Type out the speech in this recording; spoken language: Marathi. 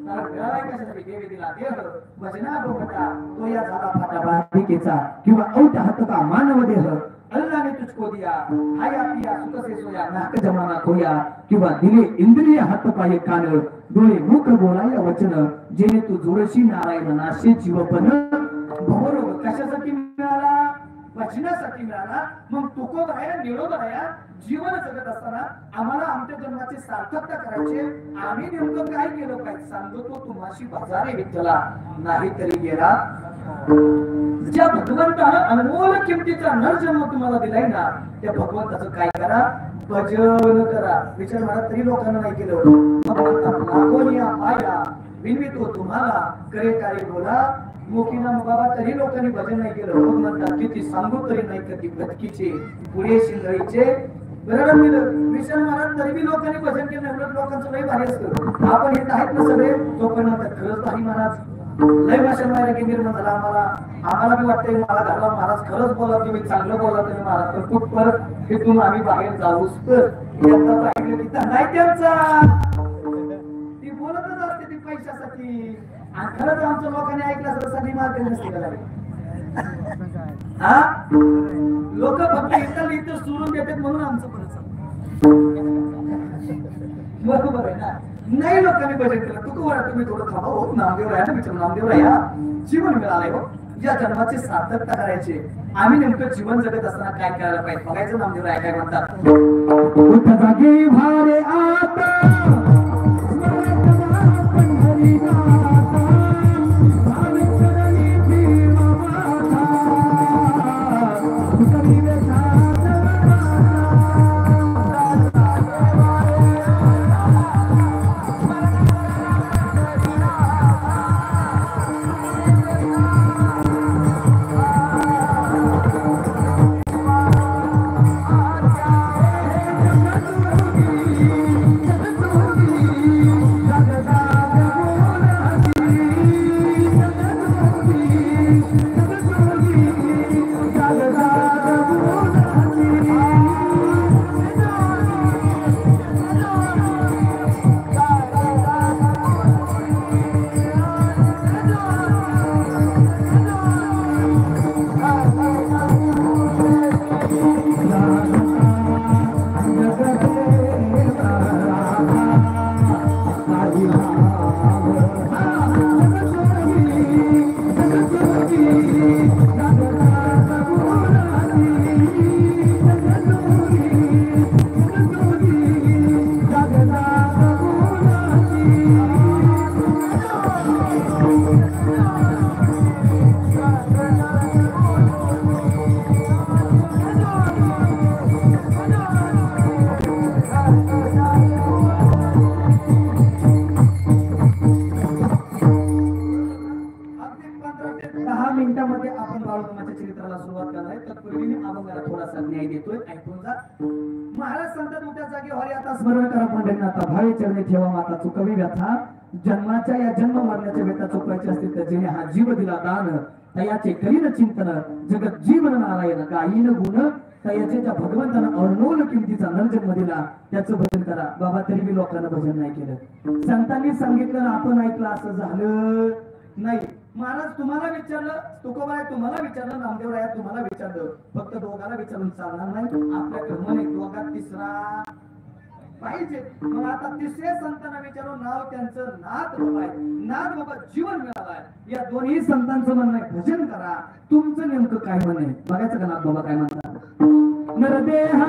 कशासाठी देवी दिला देह वचना बोलता तो या झाला फाटा बाधिकेचा किंवा औट हतका मानव देह अल्लाह ने तुझको दिया खाया पिया सुख से सोया नाक जमाना खोया किंवा दिले इंद्रिय हात पाय कान डोळे मुख बोलाया वचन जेणे तू जोडशी नारायण नाशे जीवपण भवरोग कशासाठी मिळाला वचनासाठी मिळाला मग तुकोब आहे निरोध आहे जीवन जगत असताना आम्हाला आमच्या जन्माची सार्थकता करायची आम्ही नेमकं काय केलं काय सांगतो तो तुम्हाशी बाजारे विठ्ठला नाही तरी गेला ज्या भगवंतानं अनमोल किमतीचा नरजन्म तुम्हाला दिलाय ना त्या भगवंताचं काय करा भजन करा विचार मला तरी लोकांना नाही केलं भगवंता लागोनिया पाया विनवितो तुम्हाला करे कार्य बोला मोकीना बाबा तरी लोकांनी भजन नाही केलं भगवंता किती सांगू तरी नाही कधी भटकीचे पुढे शिंदळीचे बरं विचार मला तरी बी लोकांनी भजन केलं एवढं लोकांचं लय भारी असतं आपण येत आहेत ना सगळे जोपर्यंत खरंच भारी महाराज लय भाषण व्हायला की निर्माण झाला आम्हाला बी वाटतंय मला घरला महाराज खरंच बोला तुम्ही चांगलं बोला तुम्ही महाराज तर खूप परत तिथून आम्ही बाहेर जाऊच तर त्यांचा पाहिलं की नाही त्यांचा ती बोलतच असते ती पैशासाठी आणि खरंच आमच्या लोकांनी ऐकलं असं सगळी मार्ग नसते का हा लोक फक्त इथं इथं सोडून देतात म्हणून आमचं बरोबर आहे ना नाही लोकांनी भजन केलं तू कोण तुम्ही थोडं थांबा हो नामदेव राया ना नामदेव राया जीवन मिळालंय हो या जन्माची सार्थकता करायची आम्ही नेमकं जीवन जगत असताना काय करायला पाहिजे बघायचं नामदेव राया काय म्हणतात उठ जागे भारे आता चुकवी व्यथा जन्माच्या या जन्म मरण्याच्या व्यथा चुकवायची असतील तर जेणे हा जीव दिला दान तयाचे करीन चिंतन जगत जीवन नारायण गायीन गुण तयाचे ज्या भगवंतानं अनमोल किमतीचा नरजन्म दिला त्याचं भजन करा बाबा तरी बी लोकांना भजन नाही केलं संतांनी सांगितलं आपण ऐकलं असं झालं नाही महाराज तुम्हाला विचारलं तुकोबाई तुम्हाला विचारलं नामदेव राया तुम्हाला विचारलं फक्त दोघाला विचारून चालणार नाही आपल्याकडे मन एक दोघात तिसरा पाहिजे मग आता तिसऱ्या संतांना विचारून नाव त्यांचं नाथ बाबा आहे नाथ बाबा जीवन मिळालाय या दोन्ही संतांचं म्हणणं आहे भजन करा तुमचं नेमकं काय म्हणणं आहे बघायचं का नाथ बाबा काय म्हणतात नरदेहा